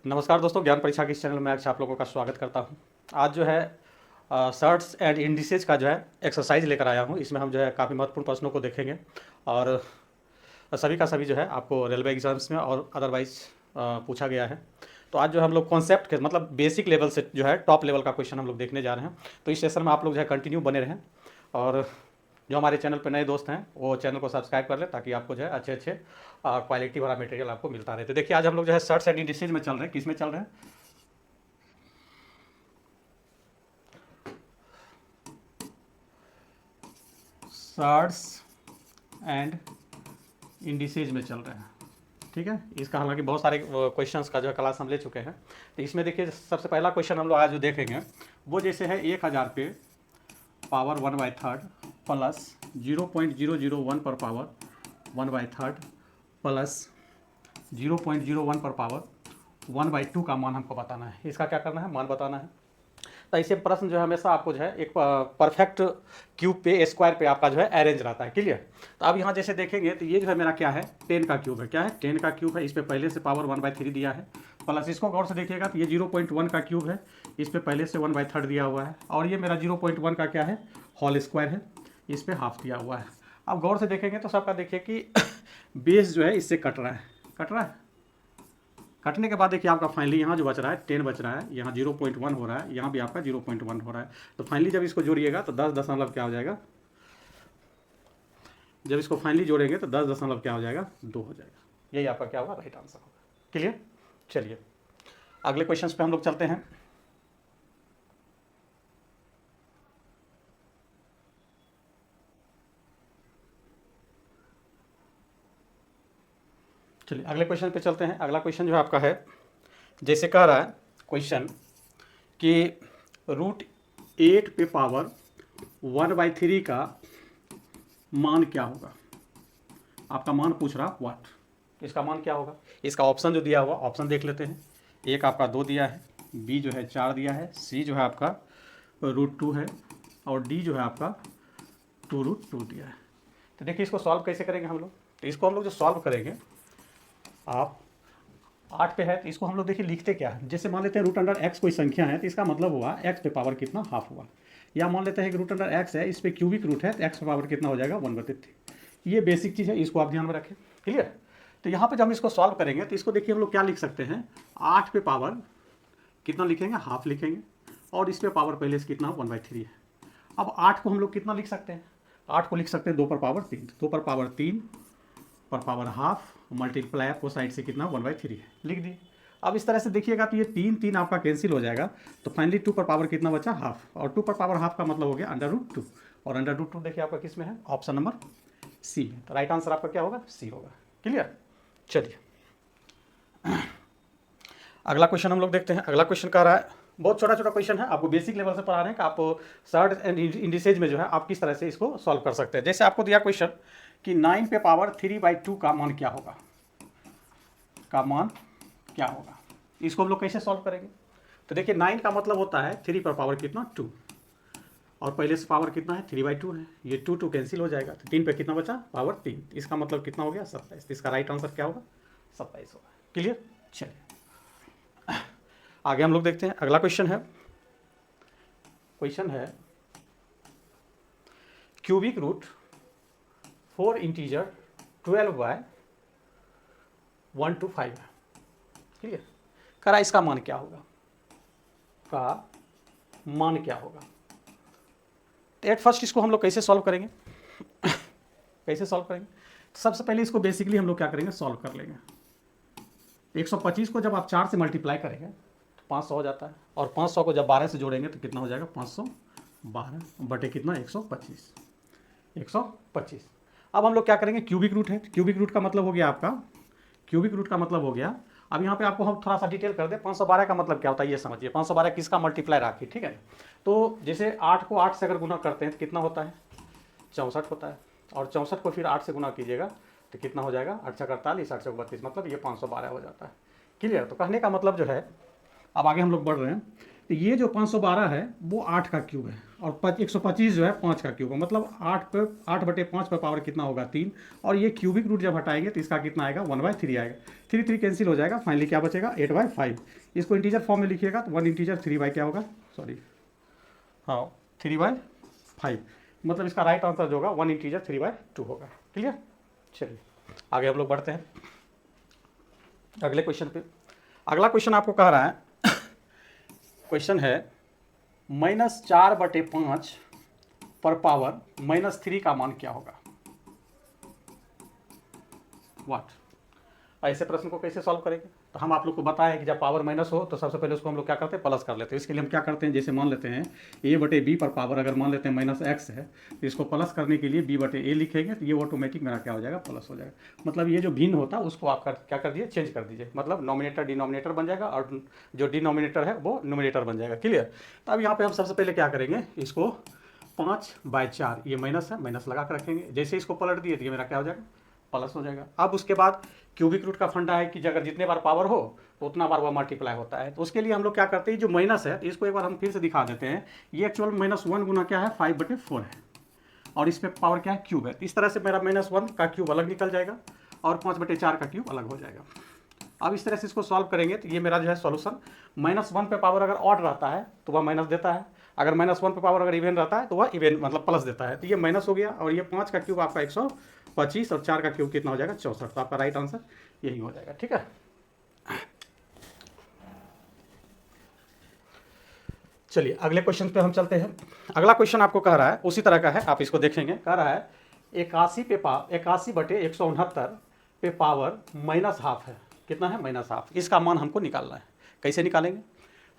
नमस्कार दोस्तों, ज्ञान परीक्षा के इस चैनल में आज आप लोगों का स्वागत करता हूं। आज जो है सर्ट्स एंड इंडिसेज का जो है एक्सरसाइज लेकर आया हूं। इसमें हम जो है काफ़ी महत्वपूर्ण प्रश्नों को देखेंगे और सभी का सभी जो है आपको रेलवे एग्जाम्स में और अदरवाइज पूछा गया है। तो आज जो हम लोग कॉन्सेप्ट के मतलब बेसिक लेवल से जो है टॉप लेवल का क्वेश्चन हम लोग देखने जा रहे हैं। तो इस सेशन में आप लोग जो है कंटिन्यू बने रहें और जो हमारे चैनल पर नए दोस्त हैं वो चैनल को सब्सक्राइब कर लें ताकि आपको जो है अच्छे अच्छे क्वालिटी वाला मटेरियल आपको मिलता रहे। तो देखिए आज हम लोग जो है सर्ट्स एंड इंडिसेज में चल रहे हैं। किस में चल रहे हैं? सर्ट्स एंड इंडिसेज में चल रहे हैं। ठीक है, इसका हालांकि बहुत सारे क्वेश्चंस का जो है क्लास हम ले चुके हैं। तो इसमें देखिए सबसे पहला क्वेश्चन हम लोग आज जो देखेंगे वो जैसे है 1000 पे पावर 1/3 प्लस 0.001 पर पावर 1/3 प्लस 0.01 पर पावर 1/2 का मान हमको बताना है। इसका क्या करना है? मान बताना है। तो ऐसे प्रश्न जो है हमेशा आपको जो है एक परफेक्ट क्यूब पे स्क्वायर पे आपका जो है अरेंज रहता है। क्लियर? तो अब यहाँ जैसे देखेंगे तो ये जो है मेरा क्या है, 10 का क्यूब है। क्या है? 10 का क्यूब है। इस पर पहले से पावर 1/3 दिया है प्लस इसको गौर से देखिएगा तो ये 0.1 का क्यूब है। इस पर पहले से 1/3 दिया हुआ है और ये मेरा 0.1 का क्या है, होल स्क्वायर है। इस पर हाफ दिया हुआ है। अब गौर से देखेंगे तो सबका देखिए कि बेस जो है इससे कट रहा है, कट रहा है। कटने के बाद देखिए आपका फाइनली यहाँ जो बच रहा है 10 बच रहा है, यहाँ 0.1 हो रहा है, यहाँ भी आपका 0.1 हो रहा है। तो फाइनली जब इसको जोड़िएगा तो 10 दशमलव क्या हो जाएगा, जब इसको फाइनली जोड़ेंगे तो 10 दशमलव क्या हो जाएगा, 2 हो जाएगा। यही आपका क्या होगा, राइट आंसर होगा। क्लियर? चलिए अगले क्वेश्चन पे हम लोग चलते हैं। चलिए अगले क्वेश्चन पे चलते हैं। अगला क्वेश्चन जो है आपका है, जैसे कह रहा है क्वेश्चन कि √8 पे पावर 1/3 का मान क्या होगा। आपका मान पूछ रहा व्हाट, इसका मान क्या होगा। इसका ऑप्शन जो दिया हुआ, ऑप्शन देख लेते हैं। एक आपका 2 दिया है, बी जो है 4 दिया है, सी जो है आपका √2 है और डी जो है आपका 2√2 दिया है। तो देखिए इसको सॉल्व कैसे करेंगे हम लोग। तो इसको हम लोग जो सॉल्व करेंगे, आप 8 पे है तो इसको हम लोग देखिए लिखते क्या है। जैसे मान लेते हैं √x कोई संख्या है तो इसका मतलब हुआ x पे पावर कितना, हाफ हुआ। या मान लेते हैं कि √x है, इस पे क्यूबिक रूट है तो x पे पावर कितना हो जाएगा, 1/3। ये बेसिक चीज़ है, इसको आप ध्यान में रखें। क्लियर? तो यहाँ पे जब हम इसको सॉल्व करेंगे तो इसको देखिए हम लोग क्या लिख सकते हैं, 8 पे पावर कितना लिखेंगे, हाफ लिखेंगे और इस पे पावर पहले से कितना 1/3 है। अब 8 को हम लोग कितना लिख सकते हैं, 8 को लिख सकते हैं 2 पर पावर 3, 2 पर पावर 3 पर पावर हाफ मल्टीप्लाई आपको साइड से कितना 1/3 है, लिख दिए। अब इस तरह से देखिएगा तो ये 3 आपका कैंसिल हो जाएगा। तो फाइनली 2 पर पावर कितना बचा, हाफ। और 2 पर पावर हाफ का मतलब हो गया √2 और √2 देखिए आपका किस में है, ऑप्शन नंबर सी में। तो राइट आंसर आपका क्या होगा, सी होगा। क्लियर? चलिए अगला क्वेश्चन हम लोग देखते हैं। अगला क्वेश्चन कह रहा है, बहुत छोटा छोटा क्वेश्चन है, आपको बेसिक लेवल से पढ़ा रहे हैं कि आप सर्ट एंड इंडिसेज में जो है आप किस तरह से इसको सॉल्व कर सकते हैं। जैसे आपको दिया क्वेश्चन कि 9 पे पावर 3/2 का मान क्या होगा, का मान क्या होगा। इसको हम लोग कैसे सॉल्व करेंगे। तो देखिए 9 का मतलब होता है 3 पर पावर कितना, 2 और पहले से पावर कितना है, 3/2 है। ये 2 कैंसिल हो जाएगा तो 3 पे कितना बचा, पावर 3। इसका मतलब कितना हो गया, 27। इसका राइट आंसर क्या होगा, 27 होगा। क्लियर? चलिए आगे हम लोग देखते हैं। अगला क्वेश्चन है क्यूबिक रूट 4 इंटीजर 12/1 to 5 है। क्लियर? करा इसका मान क्या होगा, का मान क्या होगा। तो एट फर्स्ट इसको हम लोग कैसे सॉल्व करेंगे कैसे सॉल्व करेंगे। सबसे पहले इसको बेसिकली हम लोग क्या करेंगे, सॉल्व कर लेंगे। 125 को जब आप 4 से मल्टीप्लाई करेंगे तो 500 हो जाता है और 500 को जब 12 से जोड़ेंगे तो कितना हो जाएगा, 512 बटे कितना, 125। अब हम लोग क्या करेंगे, क्यूबिक रूट है, क्यूबिक रूट का मतलब हो गया आपका, क्यूबिक रूट का मतलब हो गया। अब यहाँ पे आपको हम थोड़ा सा डिटेल कर दें। 512 का मतलब क्या होता है ये समझिए। 512 किसका मल्टीप्लाई राखी, ठीक है। तो जैसे 8 को 8 से अगर गुना करते हैं तो कितना होता है, 64 होता है। और 64 को फिर 8 से गुना कीजिएगा तो कितना हो जाएगा, 8 × 48, 8 × 32, मतलब ये 512 हो जाता है। क्लियर? तो कहने का मतलब जो है, अब आगे हम लोग बढ़ रहे हैं तो ये जो 512 है वो 8 का क्यूब है, और 125 जो है 5 का क्यूब है, मतलब 8/5 पर पावर कितना होगा 3, और ये क्यूबिक रूट जब हटाएंगे तो इसका कितना आएगा 1/3 आएगा, 3 कैंसिल हो जाएगा, फाइनली क्या बचेगा 8/5। इसको इंटीजर फॉर्म में लिखिएगा तो 1 इंटीजर 3 क्या होगा, सॉरी हाँ 3/5, मतलब इसका राइट आंसर जो होगा 1 इंटीजर 3/2 होगा। क्लियर। चलिए आगे हम लोग बढ़ते हैं अगले क्वेश्चन पे। अगला क्वेश्चन आपको कह रहा है क्वेश्चन है -4/5 पर पावर -3 का मान क्या होगा। व्हाट, ऐसे प्रश्न को कैसे सॉल्व करेंगे। तो हम आप लोग को बताया कि जब पावर माइनस हो तो सबसे पहले उसको हम लोग क्या करते हैं प्लस कर लेते हैं। इसके लिए हम क्या करते हैं, जैसे मान लेते हैं a/b पर पावर अगर मान लेते हैं -x है तो इसको प्लस करने के लिए b/a लिखेंगे तो ये ऑटोमेटिक मेरा क्या हो जाएगा प्लस हो जाएगा। मतलब ये जो भिन्न होता है उसको आप क्या कर दीजिए चेंज कर दीजिए, मतलब नॉमिनेटर डिनोमिनेटर बन जाएगा और जो डिनोमिनेटर है वो न्यूमिनेटर बन जाएगा। क्लियर। तो अब यहाँ पे हम सबसे पहले क्या करेंगे, इसको 5/4 ये माइनस है, माइनस लगा कर रखेंगे, जैसे इसको पलट दिए तो ये मेरा क्या हो जाएगा प्लस हो जाएगा। अब उसके बाद क्यूबिक रूट का फंडा है कि अगर जितने बार पावर हो तो उतना बार वह मल्टीप्लाई होता है, तो उसके लिए हम लोग क्या करते हैं जो माइनस है तो इसको एक बार हम फिर से दिखा देते हैं। ये एक्चुअल -1 गुना क्या है 5/4 है, और इस पर पावर क्या है क्यूब है, तो इस तरह से मेरा -1 का क्यूब अलग निकल जाएगा और 5/4 का क्यूब अलग हो जाएगा। अब इस तरह से इसको सॉल्व करेंगे तो ये मेरा जो है सॉल्यूशन -1 पे पावर अगर ऑड रहता है तो वह माइनस देता है, अगर -1 पे पावर अगर इवन रहता है तो वह इवन मतलब प्लस देता है। तो ये माइनस हो गया, और ये 5 का क्यूब आपका 125 और 4 का क्यूब कितना हो जाएगा 64, तो आपका राइट आंसर यही हो जाएगा। ठीक है। चलिए अगले क्वेश्चन पे हम चलते हैं। अगला क्वेश्चन आपको कह रहा है उसी तरह का है, आप इसको देखेंगे, कह रहा है 81/169 पे पावर -12 है, कितना है -12, इसका मान हमको निकालना है। कैसे निकालेंगे,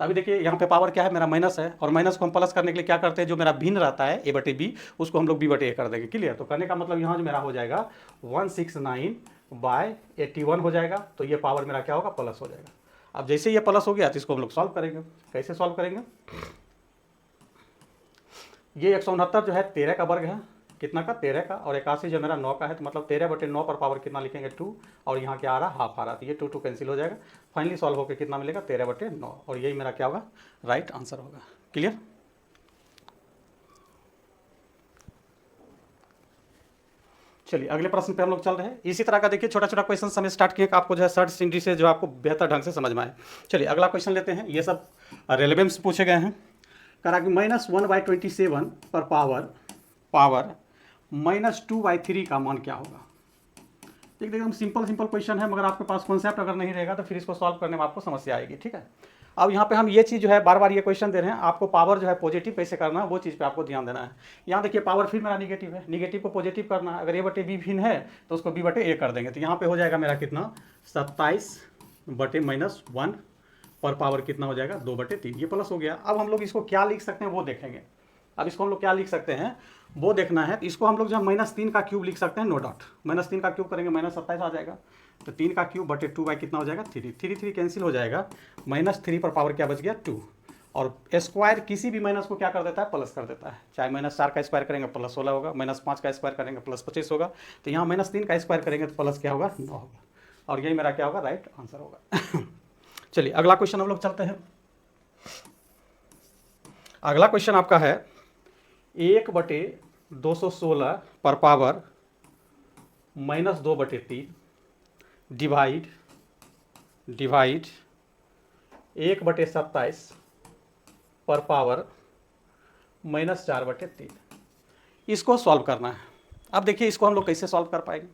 तो अभी देखिए यहाँ पे पावर क्या है मेरा माइनस है, और माइनस को हम प्लस करने के लिए क्या करते हैं, जो मेरा भिन्न रहता है a/b उसको हम लोग b/a कर देंगे। क्लियर। तो करने का मतलब यहाँ जो मेरा हो जाएगा 169/81 हो जाएगा, तो ये पावर मेरा क्या होगा प्लस हो जाएगा। अब जैसे ये प्लस हो गया तो इसको हम लोग सॉल्व करेंगे। कैसे सॉल्व करेंगे, ये 169 जो है 13 का वर्ग है, कितना का 13 का, और 81 जो मेरा 9 का है, तो मतलब 13/9 पर पावर कितना लिखेंगे 2, और यहाँ क्या आ रहा हाफ आ रहा, तो ये 2 कैंसिल हो जाएगा, फाइनली सॉल्व होकर कितना मिलेगा 13/9, और यही मेरा क्या होगा राइट आंसर होगा। क्लियर। चलिए अगले प्रश्न पे हम लोग चल रहे हैं। इसी तरह का देखिए छोटा छोटा क्वेश्चन हमें स्टार्ट किए आपको जो है सर्च सिंडी से जो आपको बेहतर ढंग से समझ में आए। चलिए अगला क्वेश्चन लेते हैं, ये सब रेलेवेंस पूछे गए हैं। करा कि -1/27 पर पावर -2/3 का मान क्या होगा। देखिए एकदम सिंपल क्वेश्चन है, मगर आपके पास कॉन्सेप्ट अगर नहीं रहेगा तो फिर इसको सॉल्व करने में आपको समस्या आएगी। ठीक है। अब यहाँ पे हम ये चीज़ जो है बार बार ये क्वेश्चन दे रहे हैं, आपको पावर जो है पॉजिटिव कैसे करना है वो चीज़ पे आपको ध्यान देना है। यहाँ देखिए पावर फिर मेरा निगेटिव है, निगेटिव को पॉजिटिव करना है, अगर a/b भिन्न है तो उसको b/a कर देंगे, तो यहाँ पे हो जाएगा मेरा कितना 27/-1 पर पावर कितना हो जाएगा 2/3, ये प्लस हो गया। अब हम लोग इसको क्या लिख सकते हैं वो देखेंगे। अब इसको हम लोग क्या लिख सकते हैं वो देखना है, तो इसको हम लोग जो है -3 का क्यूब लिख सकते हैं, नो डाउट। -3 का क्यूब करेंगे -27 आ जाएगा, तो 3 का क्यूब बटे 2 कितना हो जाएगा 3 कैंसिल हो जाएगा, -3 पर पावर क्या बच गया 2, और स्क्वायर किसी भी माइनस को क्या कर देता है प्लस कर देता है। चाहे -4 का स्क्वायर करेंगे +16 होगा, -5 का स्क्वायर करेंगे +25 होगा, तो यहाँ -3 का स्क्वायर करेंगे तो प्लस क्या होगा 9 होगा, और यही मेरा क्या होगा राइट आंसर होगा। चलिए अगला क्वेश्चन हम लोग चलते हैं। अगला क्वेश्चन आपका है 1/216 पर पावर -2/3 डिवाइड 1/27 पर पावर -4/3, इसको सॉल्व करना है। अब देखिए इसको हम लोग कैसे सॉल्व कर पाएंगे,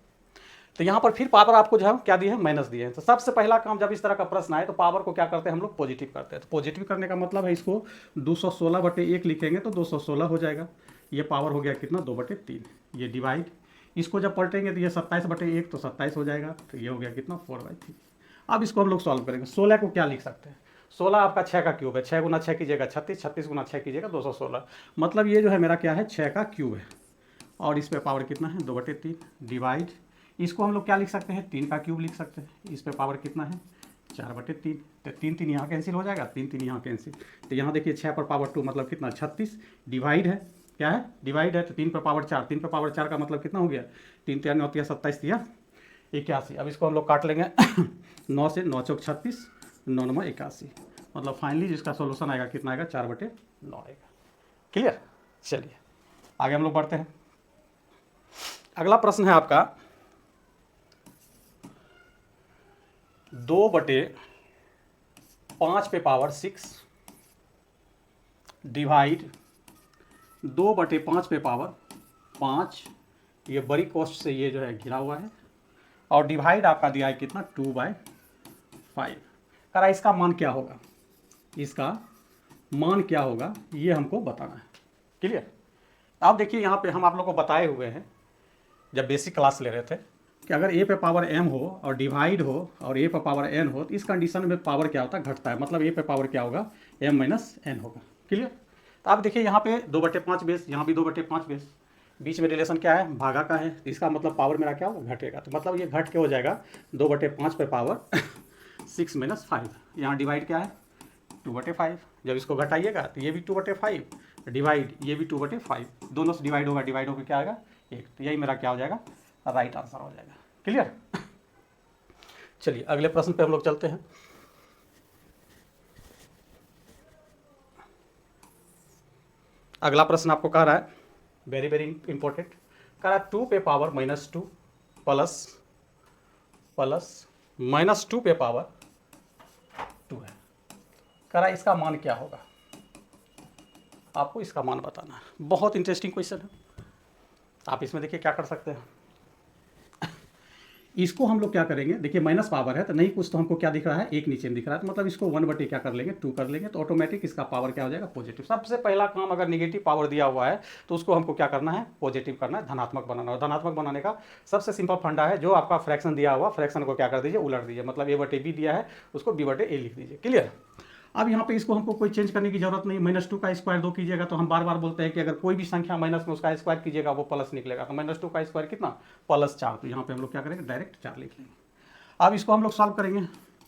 तो यहाँ पर फिर पावर आपको जो है क्या दिए हैं माइनस दिए हैं। तो सबसे पहला काम जब इस तरह का प्रश्न आए तो पावर को क्या करते हैं हम लोग पॉजिटिव करते हैं। तो पॉजिटिव करने का मतलब है इसको 216/1 लिखेंगे तो 216 हो जाएगा, ये पावर हो गया कितना 2/3, ये डिवाइड, इसको जब पलटेंगे तो ये 27/1 तो 27 हो जाएगा, तो ये हो गया कितना 4/3। अब इसको हम लोग सॉल्व करेंगे। 16 को क्या लिख सकते हैं, 16 आपका 6 का क्यूब है, 6 गुना 6 कीजिएगा 36, 36 गुना 6 कीजिएगा 216, मतलब ये जो है मेरा क्या है 6 का क्यूब है, और इस पर पावर कितना है 2/3 डिवाइड, इसको हम लोग क्या लिख सकते हैं 3 का क्यूब लिख सकते हैं, इस पर पावर कितना है 4/3, तो 3 यहाँ कैंसिल हो जाएगा, 3 यहाँ कैंसिल, तो यहाँ देखिए 6 पर पावर 2 मतलब कितना 36, डिवाइड है क्या है डिवाइड है, तो 3 पर पावर 4, 3 पर पावर 4 का मतलब कितना हो गया 3 3 9 27 81। अब इसको हम लोग काट लेंगे 9 से 9 चौक 36, 9 9 81, मतलब फाइनली जिसका सोल्यूशन आएगा कितना आएगा, 4/9 आएगा। क्लियर। चलिए आगे हम लोग बढ़ते हैं। अगला प्रश्न है आपका 2/5 पे पावर 6 डिवाइड 2/5 पे पावर 5, ये बड़ी कॉस्ट से ये जो है घिरा हुआ है, और डिवाइड आपका दिया है कितना, 2/5। करा इसका मान क्या होगा, इसका मान क्या होगा ये हमको बताना है। क्लियर। आप देखिए यहाँ पे हम आप लोग को बताए हुए हैं जब बेसिक क्लास ले रहे थे कि अगर a पे पावर m हो और डिवाइड हो और a पे पावर n हो तो इस कंडीशन में पावर क्या होता है, घटता है। मतलब a पे पावर क्या होगा, m - n होगा। क्लियर। तो आप देखिए यहाँ पे 2/5 बेस, यहाँ भी 2/5 बेस, बीच में रिलेशन क्या है, भागा का है, इसका मतलब पावर मेरा क्या होगा, घटेगा। तो मतलब ये घट के हो जाएगा 2/5 पे पावर 6 - 5। यहाँ डिवाइड क्या है, 2/5। जब इसको घटाइएगा तो ये भी 2/5, डिवाइड ये भी 2/5, दोनों से डिवाइड होगा, डिवाइड होकर क्या आएगा, 1। तो यही मेरा क्या हो जाएगा, राइट आंसर हो जाएगा। क्लियर। चलिए अगले प्रश्न पे हम लोग चलते हैं। अगला प्रश्न आपको कह रहा है, वेरी वेरी इंपॉर्टेंट, कह रहा है 2 पे पावर -2 प्लस -2 पे पावर 2 है। कह रहा है इसका मान क्या होगा, आपको इसका मान बताना है। बहुत इंटरेस्टिंग क्वेश्चन है। आप इसमें देखिए क्या कर सकते हैं, इसको हम लोग क्या करेंगे, देखिए माइनस पावर है तो नहीं कुछ, तो हमको क्या दिख रहा है, 1 नीचे में दिख रहा है, तो मतलब इसको 1/2 क्या कर लेंगे, 2 कर लेंगे, तो ऑटोमेटिक इसका पावर क्या हो जाएगा, पॉजिटिव। सबसे पहला काम, अगर नेगेटिव पावर दिया हुआ है तो उसको हमको क्या करना है, पॉजिटिव करना है, धनात्मक बनाना है। धनात्मक बनाने का सबसे सिंपल फंडा है, जो आपका फ्रैक्शन दिया हुआ, फ्रैक्शन को क्या कर दीजिए, उलट दीजिए। मतलब a/b दिया है, उसको b/a लिख दीजिए। क्लियर। अब यहाँ पे इसको हमको कोई चेंज करने की जरूरत नहीं। -2 का स्क्वायर 2 कीजिएगा तो हम बार बार बोलते हैं कि अगर कोई भी संख्या माइनस में उसका स्क्वायर कीजिएगा वो प्लस निकलेगा। तो -2 का स्क्वायर कितना, +4। तो यहाँ पे हम लोग क्या करेंगे, डायरेक्ट 4 लिख लेंगे। अब इसको हम लोग सॉल्व करेंगे,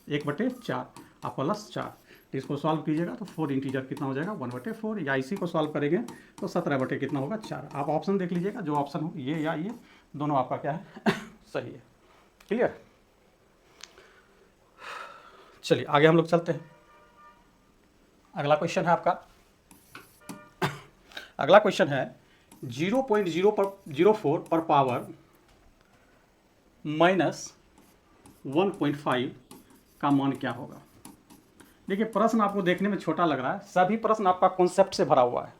1/4 और +4, तो इसको सॉल्व कीजिएगा तो 4 इंटीजर कितना हो जाएगा, 1/4। या इसी को सॉल्व करेंगे तो 17 कितना होगा, 4। आप ऑप्शन देख लीजिएगा, जो ऑप्शन हो ये या ये, दोनों आपका क्या है सही है। क्लियर। चलिए आगे हम लोग चलते हैं। अगला क्वेश्चन है आपका, अगला क्वेश्चन है 0.04 पर पावर -1.5 का मान क्या होगा। देखिए प्रश्न आपको देखने में छोटा लग रहा है, सभी प्रश्न आपका कॉन्सेप्ट से भरा हुआ है।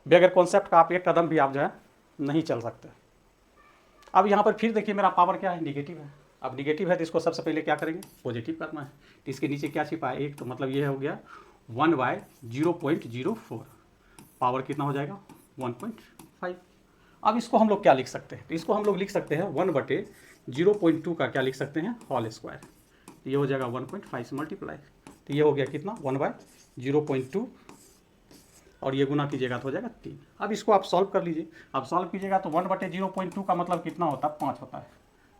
बगैर कॉन्सेप्ट का आप एक कदम भी आप जो है नहीं चल सकते। अब यहाँ पर फिर देखिए मेरा पावर क्या है, निगेटिव है। अब निगेटिव है तो इसको सबसे पहले क्या करेंगे, पॉजिटिव करना है। तो इसके नीचे क्या छिपा है, 1, तो मतलब ये हो गया 1/0.04, पावर कितना हो जाएगा, 1.5। अब इसको हम लोग क्या लिख सकते हैं, तो इसको हम लोग लिख सकते हैं 1/0.2 का क्या लिख सकते हैं, होल स्क्वायर। तो ये हो जाएगा 1.5 से मल्टीप्लाई, तो ये हो गया कितना, 1/0.2, और ये गुना कीजिएगा तो हो जाएगा 3। अब इसको आप सॉल्व कर लीजिए। अब सॉल्व कीजिएगा तो 1/0.2 का मतलब कितना होता है, 5 होता है।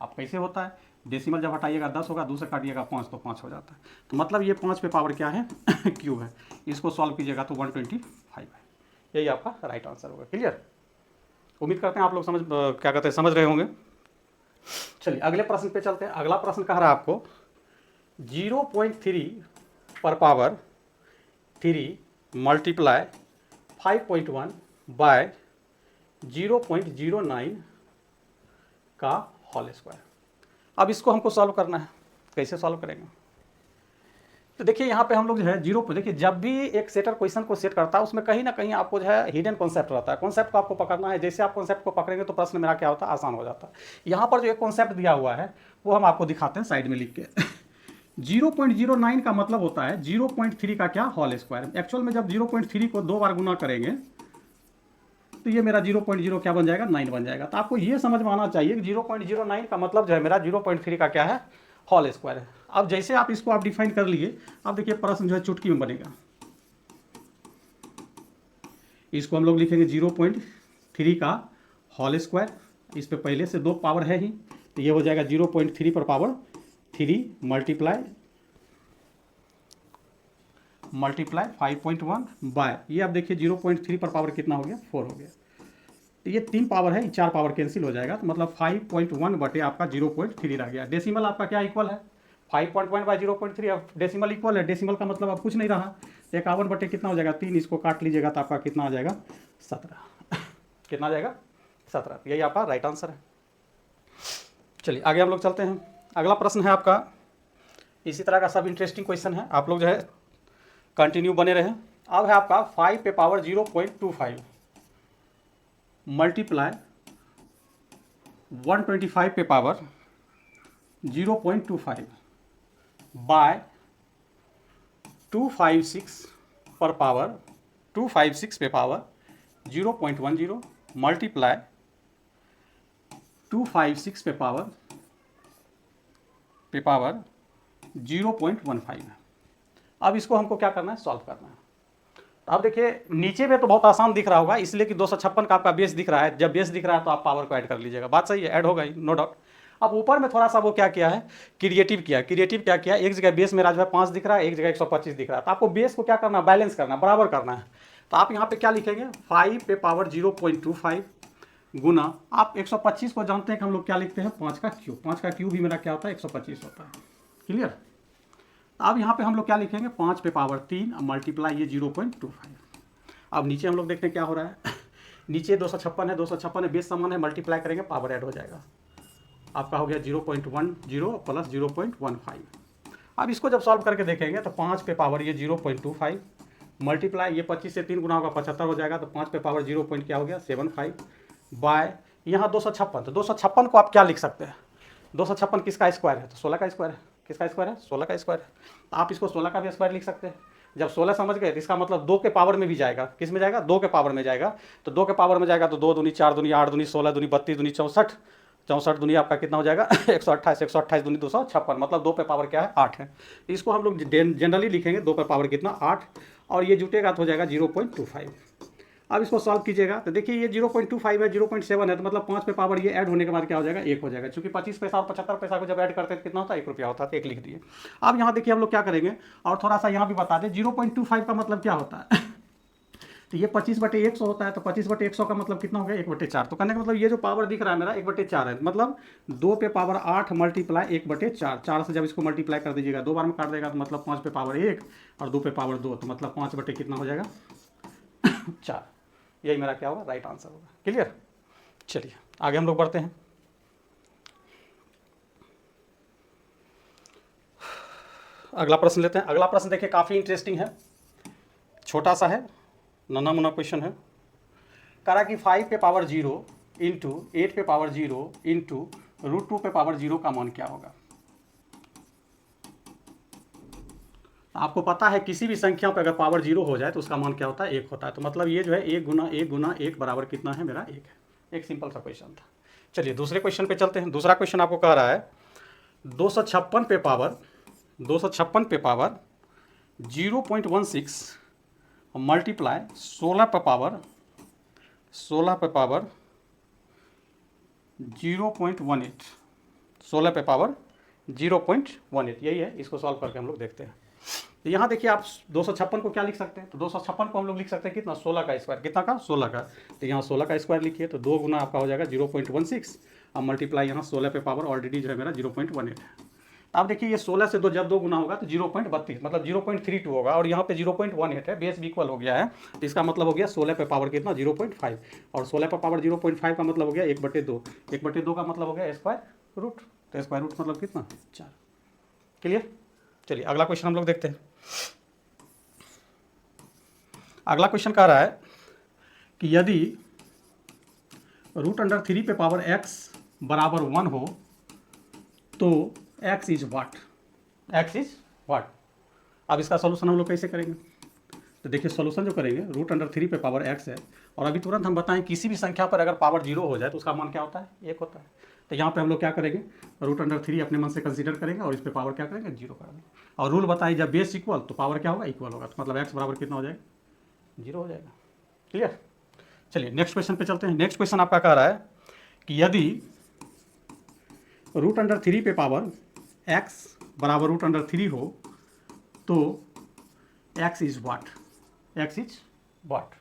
अब कैसे होता है, डेसिमल जब हटाइएगा 10 होगा, 2 से काटिएगा 5 तो 5 हो जाता है। तो मतलब ये 5 पे पावर क्या है क्यूब है। इसको सॉल्व कीजिएगा तो 125 है। यही आपका राइट आंसर होगा। क्लियर। उम्मीद करते हैं आप लोग क्या कहते हैं, समझ रहे होंगे। चलिए अगले प्रश्न पे चलते हैं। अगला प्रश्न कह रहा है आपको 0.3 पर पावर 3 मल्टीप्लाई 5.1 बाय 0.09 का होल स्क्वायर। अब इसको हमको सॉल्व करना है, कैसे सॉल्व करेंगे। तो देखिए यहाँ पे हम लोग जो है जीरो पे, देखिए जब भी एक सेटर क्वेश्चन को सेट करता है उसमें कहीं ना कहीं आपको जो है हिडन कॉन्सेप्ट रहता है। कॉन्सेप्ट को आपको पकड़ना है, जैसे आप कॉन्सेप्ट को पकड़ेंगे तो प्रश्न मेरा क्या होता है, आसान हो जाता है। यहाँ पर जो एक कॉन्सेप्ट दिया हुआ है वो हम आपको दिखाते हैं साइड में लिख के 0.09 का मतलब होता है 0.3 का क्या, होल स्क्वायर। एक्चुअल में जब 0.3 को 2 बार गुना करेंगे तो ये मेरा 0.0 क्या बन जाएगा, 9 बन जाएगा। तो आपको ये समझ में आना चाहिए कि 0.09 का मतलब जो है मेरा 0.3 का क्या है, होल स्क्वायर है। अब जैसे आप इसको आप डिफाइन कर लिए, अब देखिए प्रश्न जो है चुटकी में बनेगा। इसको हम लोग लिखेंगे 0.3 का होल स्क्वायर, इस पे पहले से 2 पावर है ही, तो ये हो जाएगा 0.3 पर पावर 3 मल्टीप्लाई 5.1 बाय, ये अब देखिए 0.3 पर पावर कितना हो गया, 4 हो गया। तो ये 3 पावर है, 4 पावर कैंसिल हो जाएगा, तो मतलब 5.1 बटे आपका 0.3 रह गया। डेसिमल आपका क्या इक्वल है, 5 पॉइंट बाई 0.3, अब डेसिमल इक्वल है, डेसिमल का मतलब अब कुछ नहीं रहा, 51 बटे कितना हो जाएगा 3, इसको काट लीजिएगा तो आपका कितना आ जाएगा 17। कितना आ जाएगा 17, यही आपका राइट आंसर है। चलिए आगे हम लोग चलते हैं। अगला प्रश्न है आपका, इसी तरह का सब इंटरेस्टिंग क्वेश्चन है, आप लोग जो है कंटिन्यू बने रहें। अब है आपका 5 पे पावर 0.25 मल्टीप्लाई 125 पे पावर 0.25 बाय 256 पर पावर 256 पे पावर 0.10 मल्टीप्लाई 256 पे पावर 0.15। अब इसको हमको क्या करना है, सॉल्व करना है। तो अब देखिए नीचे में तो बहुत आसान दिख रहा होगा, इसलिए कि 256 का आपका बेस दिख रहा है, जब बेस दिख रहा है तो आप पावर को ऐड कर लीजिएगा, बात सही है, ऐड होगा ही, नो डाउट। अब ऊपर में थोड़ा सा वो क्या किया है, क्रिएटिव किया। क्रिएटिव क्या किया, एक जगह बेस मेरा जो है 5 दिख रहा है, एक जगह 125 दिख रहा है, तो आपको बेस को क्या करना है, बैलेंस करना है, बराबर करना है। तो आप यहाँ पे क्या लिखेंगे, 5 पे पावर 0.25 गुना, आप 125 को जानते हैं कि हम लोग क्या लिखते हैं, 5 का क्यूब। 5 का क्यूब ही मेरा क्या होता है, 125 होता है, क्लियर। अब यहाँ पे हम लोग क्या लिखेंगे, 5 पे पावर 3 मल्टीप्लाई ये 0.25। अब नीचे हम लोग देखते हैं क्या हो रहा है। नीचे 256 है, 256 है, बेस समान है, मल्टीप्लाई करेंगे पावर ऐड हो जाएगा, आपका हो गया 0.10 प्लस 0.15। अब इसको जब सॉल्व करके देखेंगे तो 5 पे पावर ये 0.25 मल्टीप्लाई ये 25 से 3 गुना होगा 75 हो जाएगा, तो 5 पे पावर 0. क्या हो गया 75 बाय यहाँ 256। तो 256 को आप क्या लिख सकते हैं, 256 किसका स्क्वायर है, तो 16 का स्क्वायर है। किसका स्क्वायर है, 16 का स्क्वायर है। तो आप इसको 16 का भी स्क्वायर लिख सकते हैं। जब 16 समझ गए तो इसका मतलब 2 के पावर में भी जाएगा, किस में जाएगा, 2 के पावर में जाएगा। तो 2 के पावर में जाएगा तो 2 दूनी 4 दूनी 8 दूनी 16 दूनी 32 दूनी 64, 64 दुनिया आपका कितना हो जाएगा 128, 128 दूनी 256, मतलब 2 पे पावर क्या है 8 है। इसको हम लोग जनरली लिखेंगे 2 पे पावर कितना 8, और ये जुटेगा तो हो जाएगा 0.25। अब इसको सॉल्व कीजिएगा तो देखिए ये 0.25 है, 0.7 है, तो मतलब 5 पे पावर ये ऐड होने के बाद क्या हो जाएगा 1 हो जाएगा, क्योंकि 25 पैसा और 75 पैसा को जब ऐड करते हैं कितना होता है 1 रुपया होता है, तो 1 लिख दिए। अब यहाँ देखिए हम लोग क्या करेंगे, और थोड़ा सा यहाँ भी बता दें 0.25 का मतलब क्या होता है। तो ये 25/100 होता है, तो 25/100 का मतलब कितना हो गया 1/4। तो कहने का मतलब ये जो पावर दिख रहा है मेरा 1/4 है, मतलब 2 पे पावर 8 मल्टीप्लाई 1/4। 4 से जब इसको मल्टीप्लाई कर दीजिएगा 2 बार में काट देगा तो मतलब 5 पे पावर 1 और 2 पे पावर 2, तो मतलब 5 बटे कितना हो जाएगा 4। यही मेरा क्या होगा, राइट आंसर होगा, क्लियर। चलिए आगे हम लोग बढ़ते हैं। अगला प्रश्न लेते हैं। अगला प्रश्न देखिए काफ़ी इंटरेस्टिंग है, छोटा सा है, नन्हा मुन्ना क्वेश्चन है। करा कि 5 पे पावर 0 इंटू 8 पे पावर 0 इंटू √2 पे पावर 0 का मान क्या होगा। आपको पता है किसी भी संख्या पे अगर पावर 0 हो जाए तो उसका मान क्या होता है 1 होता है। तो मतलब ये जो है 1 गुना 1 गुना 1 बराबर कितना है मेरा 1 है। एक सिंपल सा क्वेश्चन था। चलिए दूसरे क्वेश्चन पे चलते हैं। दूसरा क्वेश्चन आपको कह रहा है 256 पे पावर 0.16 मल्टीप्लाई 16 पे पावर 0.18, 16 पे पावर 0.18, यही है। इसको सॉल्व करके हम लोग देखते हैं। तो यहाँ देखिए आप 256 को क्या लिख सकते हैं, तो 256 को हम लोग लिख सकते हैं कितना 16 का स्क्वायर, कितना का 16 का। तो यहाँ 16 का स्क्वायर लिखिए तो 2 गुना आपका हो जाएगा 0.16 और मल्टीप्लाई यहाँ 16 पे पावर ऑलरेडी जो है मेरा 0.18 है। अब देखिए ये 16 से जब 2 गुना होगा तो 0.32 मतलब 0.32 होगा, और यहाँ पे 0.18 है, बेस भी इक्वल हो गया है। तो इसका मतलब हो गया 16 पे पावर कितना 0.5, और 16 पे पावर 0.5 का मतलब हो गया 1/2, 1/2 का मतलब हो गया स्क्वायर रूट। तो स्क्वायर रूट मतलब कितना 4, क्लियर। चलिए अगला क्वेश्चन हम लोग देखते हैं। अगला क्वेश्चन कह रहा है कि यदि √3 पे पावर x बराबर 1 हो तो x is what, x is what. अब इसका सोल्यूशन हम लोग कैसे करेंगे, तो देखिए सोल्यूशन जो करेंगे √3 पे पावर x है, और अभी तुरंत हम बताएं किसी भी संख्या पर अगर पावर 0 हो जाए तो उसका मान क्या होता है 1 होता है। तो यहाँ पे हम लोग क्या करेंगे √3 अपने मन से कंसीडर करेंगे और इस पे पावर क्या करेंगे 0 करेंगे, और रूल बताइए जब बेस इक्वल तो पावर क्या होगा इक्वल होगा, तो मतलब x बराबर कितना हो जाएगा 0 हो जाएगा, क्लियर। चलिए नेक्स्ट क्वेश्चन पे चलते हैं। नेक्स्ट क्वेश्चन आपका कह रहा है कि यदि √3 पे पावर x बराबर √3 हो तो x is what, x is what.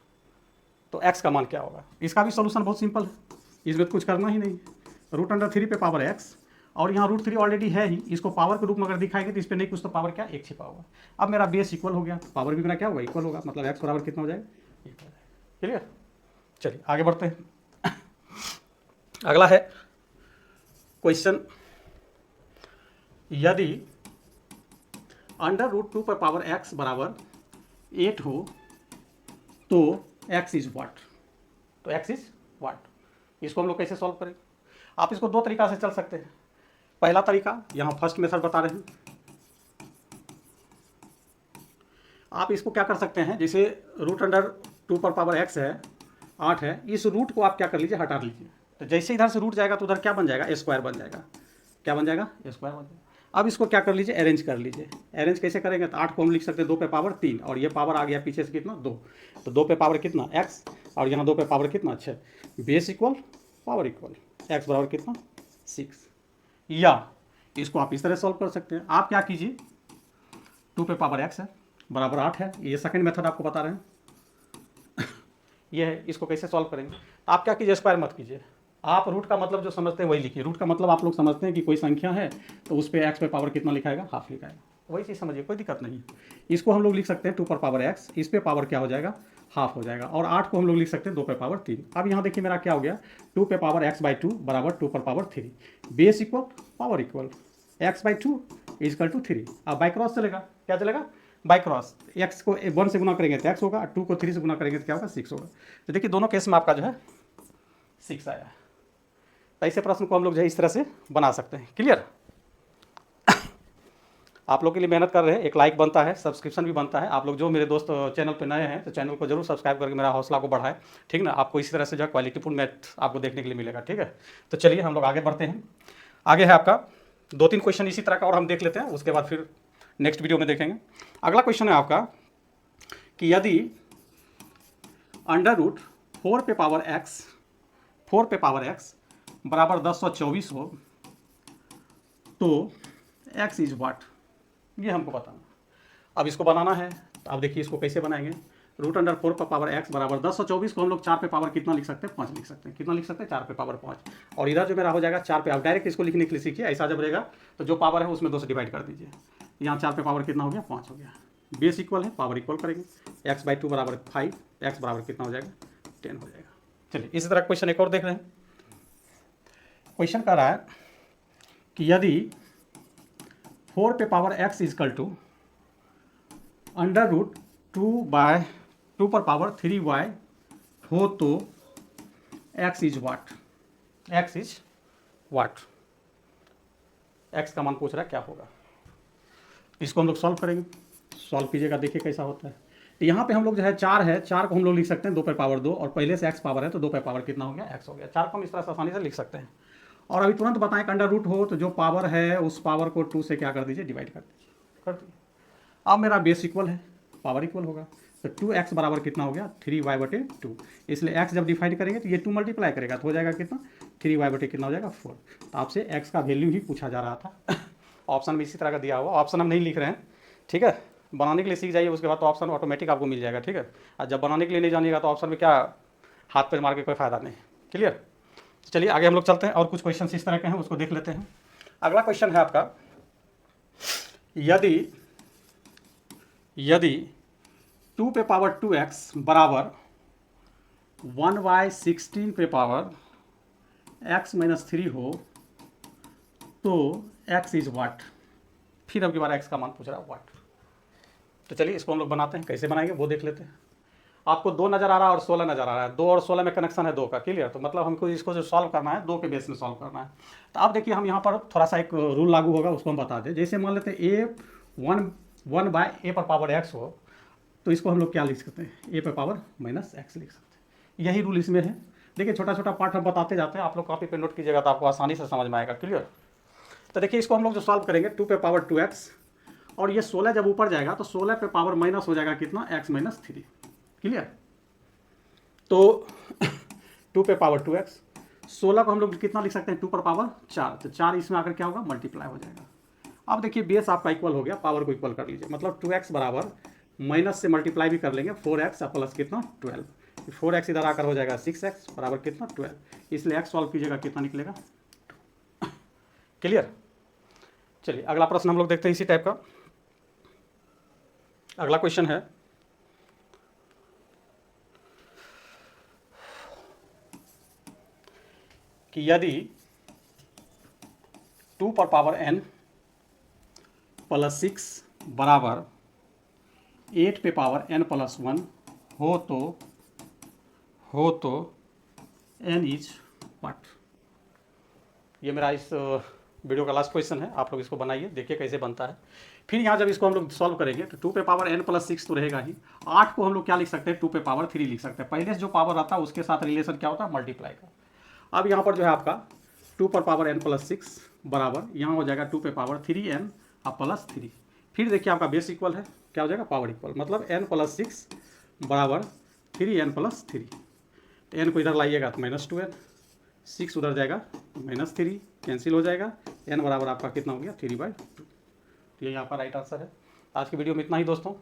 तो x का मान क्या होगा। इसका भी सोल्यूशन बहुत सिंपल है, इसमें कुछ करना ही नहीं। √3 पे पावर x और यहाँ √3 ऑलरेडी है ही, इसको पावर के रूप में अगर दिखाएंगे तो इस पर नहीं कुछ तो पावर क्या 1 छिपा हुआ। अब मेरा बेस इक्वल हो गया, पावर भी मेरा क्या होगा इक्वल होगा, मतलब x बराबर कितना हो जाएगा 1 हो जाएगा। क्लियर। चलिए आगे बढ़ते हैं। अगला है क्वेश्चन, यदि √2 पर पावर x बराबर 8 हो तो x इज व्हाट। तो x इज व्हाट, इसको हम लोग कैसे सॉल्व करेंगे? आप इसको दो तरीका से चल सकते हैं। पहला तरीका यहाँ फर्स्ट मेथड बता रहे हैं, आप इसको क्या कर सकते हैं, जैसे √2 पर पावर x है 8 है, इस रूट को आप क्या कर लीजिए हटा लीजिए। तो जैसे इधर से रूट जाएगा तो उधर क्या बन जाएगा स्क्वायर बन जाएगा। क्या बन जाएगा स्क्वायर बन जाएगा। अब इसको क्या कर लीजिए अरेंज कर लीजिए। अरेंज कैसे करेंगे, तो 8 को हम लिख सकते हैं 2 पे पावर 3 और ये पावर आ गया पीछे से कितना 2, तो 2 पे पावर कितना x और यहाँ 2 पे पावर कितना 6, base equal power equal, x बराबर कितना 6। या इसको आप इस तरह सॉल्व कर सकते हैं। आप क्या कीजिए, 2 पे पावर x है बराबर 8 है, ये सेकंड मेथड आपको बता रहे हैं। ये है, इसको कैसे सॉल्व करेंगे, आप क्या कीजिए स्क्वायर मत कीजिए, आप रूट का मतलब जो समझते हैं वही लिखिए। रूट का मतलब आप लोग समझते हैं कि कोई संख्या है तो उस पर x पे पावर कितना लिखाएगा हाफ लिखाएगा, वही चीज़ समझिए, कोई दिक्कत नहीं। इसको हम लोग लिख सकते हैं 2 पर पावर x, इस पे पावर क्या हो जाएगा हाफ हो जाएगा, और 8 को हम लोग लिख सकते हैं 2 पे पावर 3। अब यहाँ देखिए मेरा क्या हो गया, 2 पे पावर x/2 बराबर 2 पर power 3, base equal power equal, x/2 equal to 3। अब बाई क्रॉस चलेगा, क्या चलेगा बाई क्रॉस, x को 1 से गुना करेंगे तो x होगा, 2 को 3 से गुना करेंगे तो क्या होगा 6 होगा। तो देखिए दोनों केस में आपका जो है 6 आया। तो ऐसे प्रश्न को हम लोग जो है इस तरह से बना सकते हैं। क्लियर। आप लोग के लिए मेहनत कर रहे हैं, एक लाइक बनता है, सब्सक्रिप्शन भी बनता है। आप लोग जो मेरे दोस्त चैनल पे नए हैं तो चैनल को जरूर सब्सक्राइब करके मेरा हौसला को बढ़ाएं, ठीक ना। आपको इसी तरह से जो है क्वालिटीफुल मैथ आपको देखने के लिए मिलेगा, ठीक है। तो चलिए हम लोग आगे बढ़ते हैं। आगे है आपका 2-3 क्वेश्चन इसी तरह का और हम देख लेते हैं, उसके बाद फिर नेक्स्ट वीडियो में देखेंगे। अगला क्वेश्चन है आपका कि यदि √4 पे पावर x बराबर 1024 हो तो x इज व्हाट, ये हमको बताना। अब इसको बनाना है, तो अब देखिए इसको कैसे बनाएंगे। √4 पर पावर x बराबर 1024 को हम लोग 4 पे पावर कितना लिख सकते हैं 5 लिख सकते हैं। कितना लिख सकते हैं 4 पे पावर 5, और इधर जो मेरा हो जाएगा 4 पे, आप डायरेक्ट इसको लिखने के लिए सीखिए। ऐसा जब रहेगा तो जो पावर है उसमें 2 से डिवाइड कर दीजिए। यहाँ 4 पे पावर कितना हो गया 5 हो गया, बेस इक्वल है पावर इक्वल करेंगे, x/2 बराबर 5, x बराबर कितना हो जाएगा 10 हो जाएगा। चलिए इसी तरह क्वेश्चन एक और देख रहे हैं। क्वेश्चन कह रहा है कि यदि 4 पे पावर x इजकल टू √2 पर पावर 3y हो तो x is what. x is what, x का मान पूछ रहा है क्या होगा। इसको हम लोग सॉल्व करेंगे, सॉल्व कीजिएगा देखिए कैसा होता है। तो यहाँ पे हम लोग जो है 4 है, 4 को हम लोग लिख सकते हैं 2 पे पावर 2, और पहले से x पावर है तो 2 पे पावर कितना हो गया x हो गया। 4 को हम इस तरह से आसानी से लिख सकते हैं। और अभी तुरंत बताएं कि √2 हो तो जो पावर है उस पावर को 2 से क्या कर दीजिए डिवाइड कर दीजिए। अब मेरा बेस इक्वल है पावर इक्वल होगा, तो 2x बराबर कितना हो गया 3y/2, इसलिए x जब डिवाइड करेंगे तो ये 2 मल्टीप्लाई करेगा तो हो जाएगा कितना 3y/, कितना हो जाएगा 4। तो आपसे x का वैल्यू ही पूछा जा रहा था। ऑप्शन में इसी तरह का दिया हुआ, ऑप्शन हम नहीं लिख रहे हैं, ठीक है। बनाने के लिए सीख जाइए, उसके बाद तो ऑप्शन ऑटोमेटिक आपको मिल जाएगा, ठीक है। और जब बनाने के लिए नहीं जानिएगा तो ऑप्शन में क्या हाथ पे मार के कोई फ़ायदा नहीं। क्लियर। चलिए आगे हम लोग चलते हैं और कुछ क्वेश्चन इस तरह के हैं उसको देख लेते हैं। अगला क्वेश्चन है आपका, यदि 2 पे पावर 2x बराबर 1/16 पे पावर x-3 हो तो x इज व्हाट। फिर अब की बार x का मान पूछ रहा है व्हाट। तो चलिए इसको हम लोग बनाते हैं, कैसे बनाएंगे वो देख लेते हैं। आपको 2 नज़र आ रहा है और 16 नज़र आ रहा है, 2 और 16 में कनेक्शन है 2 का। क्लियर। तो मतलब हमको इसको जो सॉल्व करना है 2 के बेस में सॉल्व करना है। तो अब देखिए हम यहाँ पर थोड़ा सा एक रूल लागू होगा, उसको हम बता दें। जैसे मान लेते हैं a पर पावर x हो तो इसको हम लोग क्या लिख सकते हैं a पे पावर -x लिख सकते हैं। यही रूल इसमें है। देखिए छोटा छोटा पार्ट हम बताते जाते हैं, आप लोग कॉपी पे नोट कीजिएगा तो आपको आसानी से समझ में आएगा। क्लियर। तो देखिए इसको हम लोग जो सॉल्व करेंगे 2 पे पावर 2x, और ये 16 जब ऊपर जाएगा तो 16 पे पावर माइनस हो जाएगा कितना x-3। क्लियर। तो 2 पे पावर 2x, 16 को हम लोग कितना लिख सकते हैं 2 पर पावर 4, तो 4 इसमें आकर क्या होगा मल्टीप्लाई हो जाएगा। अब देखिए बेस आपका इक्वल हो गया, पावर को इक्वल कर लीजिए, मतलब 2x बराबर माइनस से मल्टीप्लाई भी कर लेंगे 4x प्लस कितना 12, 4x इधर आकर हो जाएगा 6x बराबर कितना 12, इसलिए x सॉल्व कीजिएगा कितना निकलेगा। क्लियर। चलिए अगला प्रश्न हम लोग देखते हैं इसी टाइप का। अगला क्वेश्चन है कि यदि 2 पर पावर n प्लस 6 बराबर 8 पे पावर n प्लस 1 हो तो n इज व्हाट। ये मेरा इस वीडियो का लास्ट क्वेश्चन है, आप लोग इसको बनाइए, देखिए कैसे बनता है। फिर यहाँ जब इसको हम लोग सॉल्व करेंगे तो 2 पे पावर n प्लस 6 तो रहेगा ही, 8 को हम लोग क्या लिख सकते हैं, 2 पे पावर 3 लिख सकते हैं। पहले से जो पावर आता है उसके साथ रिलेशन क्या होता है, मल्टीप्लाई का। अब यहाँ पर जो है आपका 2 पर पावर n प्लस 6 बराबर यहाँ हो जाएगा 2 पे पावर 3n और प्लस 3। फिर देखिए आपका बेस इक्वल है, क्या हो जाएगा, पावर इक्वल, मतलब n प्लस 6 बराबर 3n प्लस 3। n को इधर लाइएगा तो -2n, 6 उधर जाएगा -3, कैंसिल हो जाएगा, n बराबर आपका कितना हो गया 3/2। तो यही आपका राइट आंसर है। आज की वीडियो में इतना ही दोस्तों,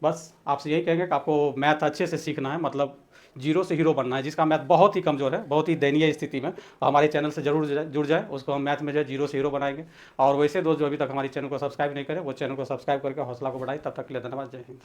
बस आपसे यही कहेंगे कि आपको मैथ अच्छे से सीखना है, मतलब जीरो से हीरो बनना है। जिसका मैथ बहुत ही कमज़ोर है, बहुत ही दयनीय स्थिति में, हमारे चैनल से जरूर जुड़ जाए, उसको हम मैथ में जो है जीरो से हीरो बनाएंगे। और वैसे दोस्त जो अभी तक हमारे चैनल को सब्सक्राइब नहीं करें वो चैनल को सब्सक्राइब करके हौसला को बढ़ाएं। तब तक के लिए धन्यवाद, जय हिंद।